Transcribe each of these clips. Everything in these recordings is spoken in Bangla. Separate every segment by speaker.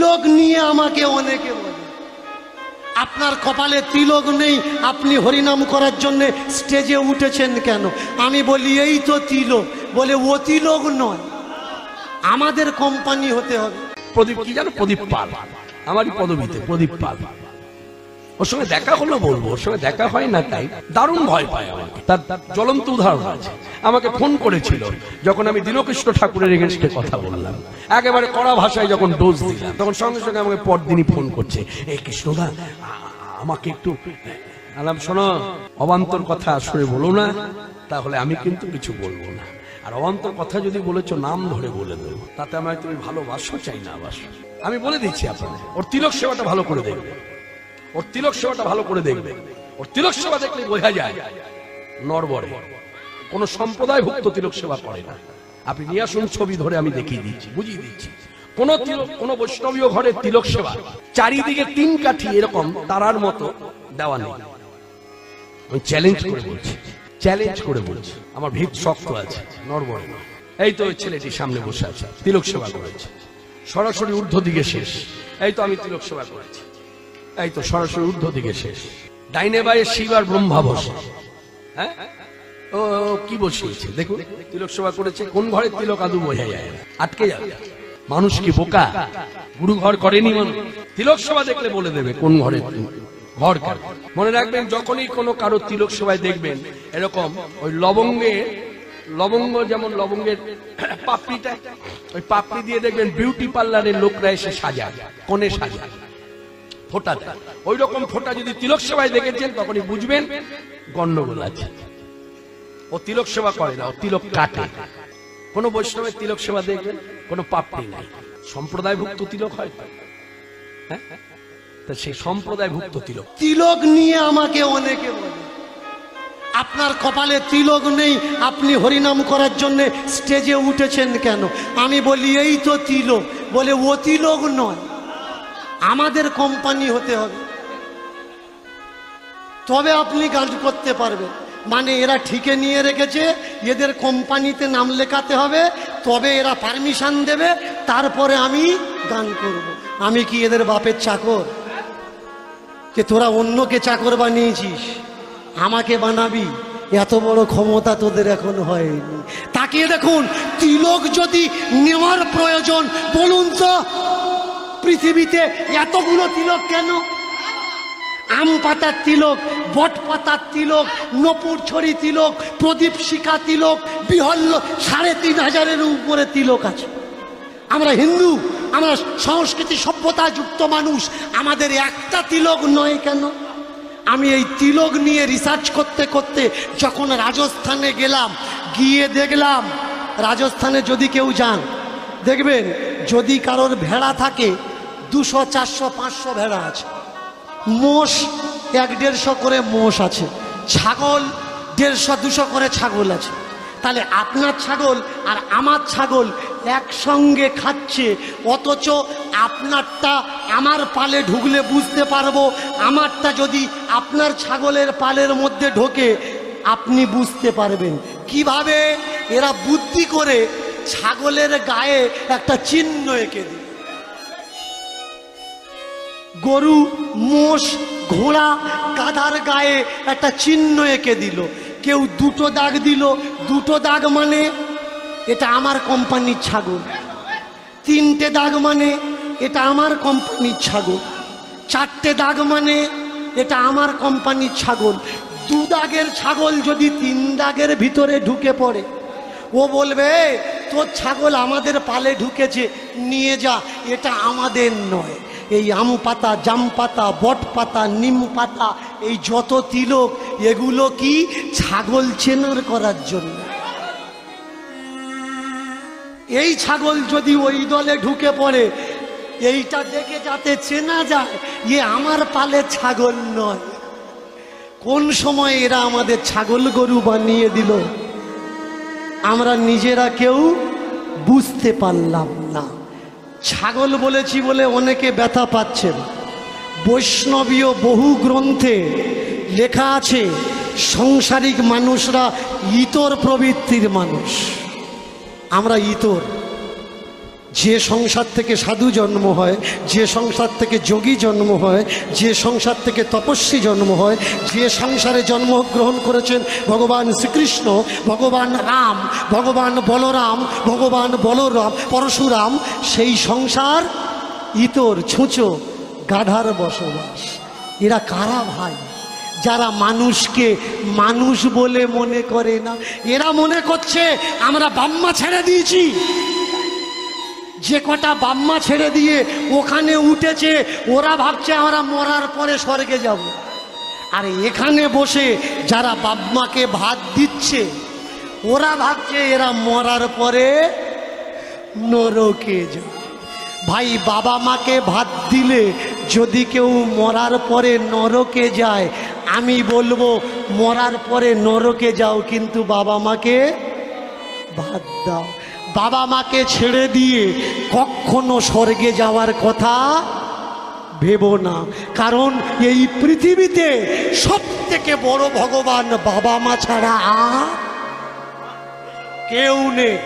Speaker 1: তিলক নিয়ে আমাকে অনেকে বলে আপনার কপালে তিলক নেই, আপনি হরিনাম করার জন্য স্টেজে উঠেছেন কেন? আমি বলি এই তো তিলক। বলে ও তিলক নয়, আমাদের কোম্পানি হতে হবে।
Speaker 2: প্রদীপ কি জানো? প্রদীপ পাল, আমারই পদবিতে প্রদীপ পাল। ওর সঙ্গে দেখা হলো বলবো, ওর সঙ্গে দেখা হয় না তাই দারুণ ভয় পায় আমাকে। তার জ্বলন্ত উদাহরণ আছে। আমাকে ফোন করেছিল যখন আমি দীনকৃষ্ণ ঠাকুরের এগেনস্টে কথা বললাম, একেবারে কড়া ভাষায় যখন ডোজ দিলাম, তখন সঙ্গে সঙ্গে আমাকে পরদিনই ফোন করছে, এই কৃষ্ণদা আমাকে একটু আলাম, শোনো অবান্তর কথা আসলে বলো না, তাহলে আমি কিন্তু কিছু বলবো না। আর অবান্তর কথা যদি বলেছো নাম ধরে বলে দেবো, তাতে আমায় তুমি ভালোবাসো চাই না বাসো। আমি বলে দিচ্ছি আপনাদের, ওর তিলক সেবাটা ভালো করে দেখবে, ওর তিলক সেবাটা ভালো করে দেখবে। ওর তিলক সেবা দেখলে বোঝা যায় নরবরে কোন সম্প্রদায় ভুক্ত তিলক সেবা করে না। আপনি নিয়ে আসুন ছবি ধরে, আমি দেখিয়ে দিচ্ছি, বুঝিয়ে দিচ্ছি। কোন বৈষ্ণবীয় ঘরের তিলক সেবা চারিদিকে 3 কাঠি এরকম তারার মতো দেওয়া নেই। আমি চ্যালেঞ্জ করে বলছি, চ্যালেঞ্জ করে বলছি, আমার ভিত শক্ত আছে, নরবরে না। এই তো ওই ছেলেটি সামনে বসে আছে, তিলক সেবা করেছে, সরাসরি ঊর্ধ্ব দিকে শেষ। এই তো আমি তিলক সেবা করেছি, এই তো সরাসরি ঊর্ধ্ব দিকে শেষ। ডাইনে বায়ে শিব আর ব্রহ্মা বসে। হ্যাঁ, ও কি বসিয়েছে দেখুন, তিলক সেবা করেছে। কোন ঘরের তিলক আদু বোঝা যায় না, আটকে যাবে। মানুষ কি বোকা? গুরু ঘর করেনি মানুষ? তিলক সেবা দেখলে বলে দেবে কোন ঘরের ঘর কার। মনে রাখবেন, যখনই কোনো কারো তিলক সেবায় দেখবেন এরকম ওই লবঙ্গ যেমন লবঙ্গের পাপড়িটা, ওই পাপড়ি দিয়ে দেখবেন বিউটি পার্লারের লোকরা এসে সাজায়, কোণে সাজায়, ফোঁটা দেয়। ওই রকম ফোঁটা যদি তিলক সেবায় দেখেছেন তখনই বুঝবেন গন্ডগোল আছে। ও তিলক সেবা করে না, ও তিলক কাটে। কোন বৈষ্ণবের তিলক সেবা দেখবেন কোনো পাপড়ি নাই, সম্প্রদায়ভুক্ত তিলক হয়। হ্যাঁ, তা সেই সম্প্রদায়ভুক্ত তিলক।
Speaker 1: তিলক নিয়ে আমাকে অনেকে বলে আপনার কপালে তিলক নেই, আপনি হরিনাম করার জন্য স্টেজে উঠেছেন কেন? আমি বলি এই তো তিলক। বলে ও তিলক নয়, আমাদের কোম্পানি হতে হবে, তবে আপনি গান করতে পারবেন। মানে এরা ঠিকে নিয়ে রেখেছে, এদের কোম্পানিতে নাম লেখাতে হবে, তবে এরা পারমিশন দেবে, তারপরে আমি গান করব। আমি কি এদের বাপের চাকর যে তোরা অন্যকে চাকর বানিয়েছিস, আমাকে বানাবি? এত বড় ক্ষমতা তোদের এখন হয়নি। তাকিয়ে দেখুন, তিলক যদি নেওয়ার প্রয়োজন, বলুন তো পৃথিবীতে এতগুলো তিলক কেন? আম পাতার তিলক, বট পাতার তিলক, নপুর ছড়ি তিলক, প্রদীপ শিখা তিলক, বিহল্ল 3500-এর উপরে তিলক আছে। আমরা হিন্দু, আমরা সংস্কৃতি সভ্যতা যুক্ত মানুষ, আমাদের একটা তিলক নয় কেন? আমি এই তিলক নিয়ে রিসার্চ করতে করতে যখন রাজস্থানে গেলাম, গিয়ে দেখলাম রাজস্থানে যদি কেউ যান দেখবেন, যদি কারোর ভেড়া থাকে 200, 400, 500 ভেড়া আছে, মোষ 100-150 করে মোষ আছে, ছাগল 150-200 করে ছাগল আছে। তাহলে আপনার ছাগল আর আমার ছাগল একসঙ্গে খাচ্ছে, অথচ আপনারটা আমার পালে ঢুকলে বুঝতে পারবো, আমারটা যদি আপনার ছাগলের পালের মধ্যে ঢোকে আপনি বুঝতে পারবেন। কিভাবে? এরা বুদ্ধি করে ছাগলের গায়ে একটা চিহ্ন এঁকে দিল, গরু, মোষ, ঘোড়া, গাধার গায়ে একটা চিহ্ন এঁকে দিল। কেউ 2টো দাগ দিল, 2টো দাগ মানে এটা আমার কোম্পানির ছাগল, 3টে দাগ মানে এটা আমার কোম্পানির ছাগল, 4টে দাগ মানে এটা আমার কোম্পানির ছাগল। 2 দাগের ছাগল যদি 3 দাগের ভিতরে ঢুকে পড়ে, ও বলবে তোর ছাগল আমাদের পালে ঢুকেছে, নিয়ে যা, এটা আমাদের নয়। এই আম পাতা, জাম পাতা, বট পাতা, নিম পাতা, এই যত তিলক, এগুলো কি ছাগল চেনার করার জন্য। এই ছাগল যদি ওই দলে ঢুকে পড়ে, এইটা দেখে যাতে চেনা যায় এ আমার পালে ছাগল নয়। কোন সময় এরা আমাদের ছাগল গরু বানিয়ে দিল, আমরা নিজেরা কেউ বুঝতে পারলাম না। ছাগল বলেছি বলে অনেকে ব্যথা পাচ্ছেন। বৈষ্ণবীয় বহু গ্রন্থে লেখা আছে সংসারিক মানুষরা ইতর প্রবৃত্তির মানুষ। আমরা ইতর, যে সংসার থেকে সাধু জন্ম হয়, যে সংসার থেকে যোগী জন্ম হয়, যে সংসার থেকে তপস্বী জন্ম হয়, যে সংসারে জন্মগ্রহণ করেছেন ভগবান শ্রীকৃষ্ণ, ভগবান রাম, ভগবান বলরাম, ভগবান বলরাম পরশুরাম, সেই সংসার ইতর ছুঁচো গাধার বসবাস। এরা কারা ভাই? যারা মানুষকে মানুষ বলে মনে করে না। এরা মনে করছে আমরা বাম্মা ছেড়ে দিয়েছি, যে কটা বাম্মা ছেড়ে দিয়ে ওখানে উঠেছে ওরা ভাবছে আমরা মরার পরে স্বর্গে যাব। আর এখানে বসে যারা বাম্মাকে ভাত দিচ্ছে ওরা ভাবছে এরা মরার পরে নরকে যাবে। ভাই, বাবা মাকে ভাত দিলে যদি কেউ মরার পরে নরকে যায়, আমি বলবো মরার পরে নরকে যাও, কিন্তু বাবা মাকে ভাত দাও। বাবা মাকে ছেড়ে দিয়ে কখনো স্বর্গে যাওয়ার কথা ভেবো না, কারণ এই পৃথিবীতে সব থেকে বড় ভগবান বাবা মা ছাড়া আর কেউ নেই।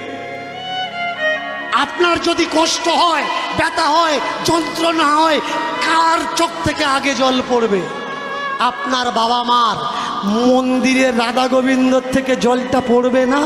Speaker 1: আপনার যদি কষ্ট হয়, ব্যথা হয়, যন্ত্রণা হয়, কার চোখ থেকে আগে জল পড়বে? আপনার বাবা মার। মন্দিরের রাধা গোবিন্দর থেকে জলটা পড়বে না?